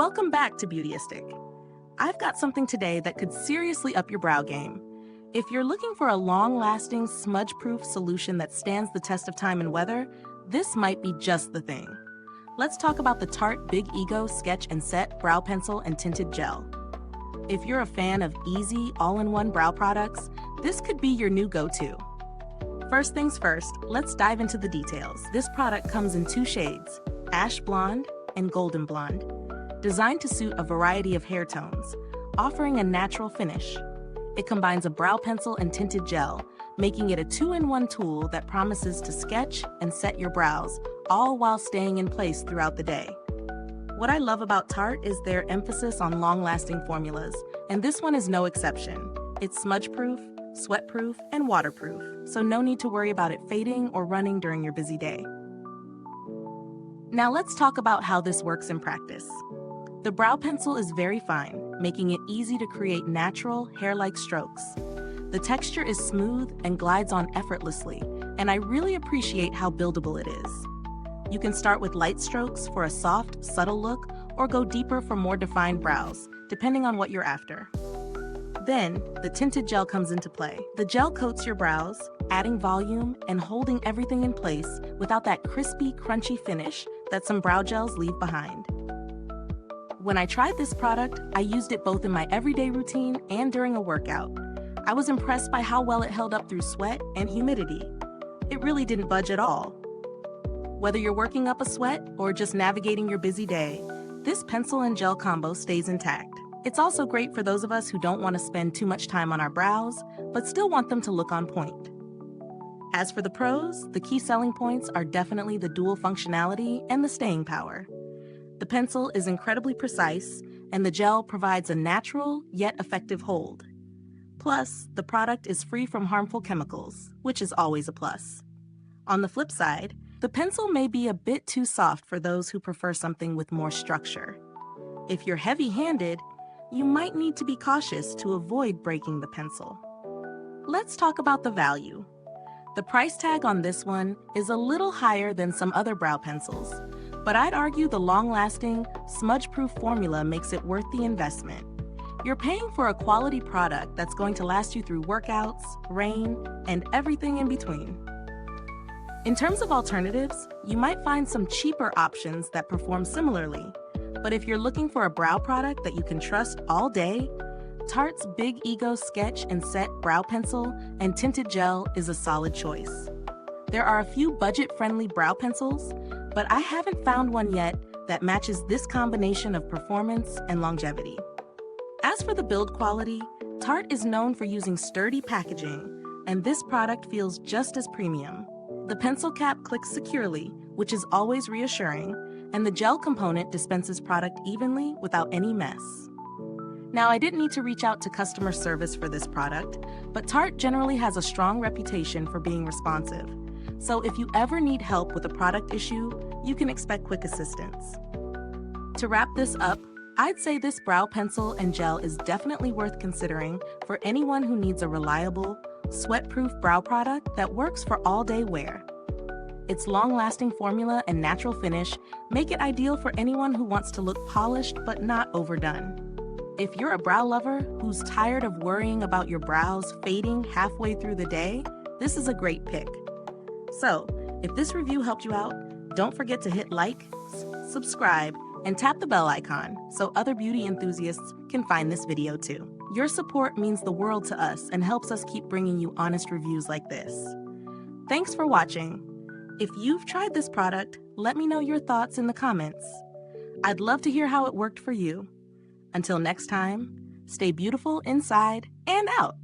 Welcome back to Beautyistic. I've got something today that could seriously up your brow game. If you're looking for a long-lasting, smudge-proof solution that stands the test of time and weather, this might be just the thing. Let's talk about the Tarte Big Ego Sketch and Set Brow Pencil and Tinted Gel. If you're a fan of easy, all-in-one brow products, this could be your new go-to. First things first, let's dive into the details. This product comes in two shades, ash blonde and golden blonde, designed to suit a variety of hair tones, offering a natural finish. It combines a brow pencil and tinted gel, making it a two-in-one tool that promises to sketch and set your brows, all while staying in place throughout the day. What I love about Tarte is their emphasis on long-lasting formulas, and this one is no exception. It's smudge-proof, sweat-proof, and waterproof, so no need to worry about it fading or running during your busy day. Now let's talk about how this works in practice. The brow pencil is very fine, making it easy to create natural, hair-like strokes. The texture is smooth and glides on effortlessly, and I really appreciate how buildable it is. You can start with light strokes for a soft, subtle look, or go deeper for more defined brows, depending on what you're after. Then, the tinted gel comes into play. The gel coats your brows, adding volume and holding everything in place without that crispy, crunchy finish that some brow gels leave behind. When I tried this product, I used it both in my everyday routine and during a workout. I was impressed by how well it held up through sweat and humidity. It really didn't budge at all. Whether you're working up a sweat or just navigating your busy day, this pencil and gel combo stays intact. It's also great for those of us who don't want to spend too much time on our brows, but still want them to look on point. As for the pros, the key selling points are definitely the dual functionality and the staying power. The pencil is incredibly precise, and the gel provides a natural yet effective hold. Plus, the product is free from harmful chemicals, which is always a plus. On the flip side, the pencil may be a bit too soft for those who prefer something with more structure. If you're heavy-handed, you might need to be cautious to avoid breaking the pencil. Let's talk about the value. The price tag on this one is a little higher than some other brow pencils, but I'd argue the long-lasting, smudge-proof formula makes it worth the investment. You're paying for a quality product that's going to last you through workouts, rain, and everything in between. In terms of alternatives, you might find some cheaper options that perform similarly. But if you're looking for a brow product that you can trust all day, Tarte's Big Ego Sketch and Set Brow Pencil and Tinted Gel is a solid choice. There are a few budget-friendly brow pencils, but I haven't found one yet that matches this combination of performance and longevity. As for the build quality, Tarte is known for using sturdy packaging, and this product feels just as premium. The pencil cap clicks securely, which is always reassuring, and the gel component dispenses product evenly without any mess. Now, I didn't need to reach out to customer service for this product, but Tarte generally has a strong reputation for being responsive. So if you ever need help with a product issue, you can expect quick assistance. To wrap this up, I'd say this brow pencil and gel is definitely worth considering for anyone who needs a reliable, sweat-proof brow product that works for all-day wear. Its long-lasting formula and natural finish make it ideal for anyone who wants to look polished but not overdone. If you're a brow lover who's tired of worrying about your brows fading halfway through the day, this is a great pick. So, if this review helped you out, don't forget to hit like, subscribe, and tap the bell icon so other beauty enthusiasts can find this video too. Your support means the world to us and helps us keep bringing you honest reviews like this. Thanks for watching. If you've tried this product, let me know your thoughts in the comments. I'd love to hear how it worked for you. Until next time, stay beautiful inside and out.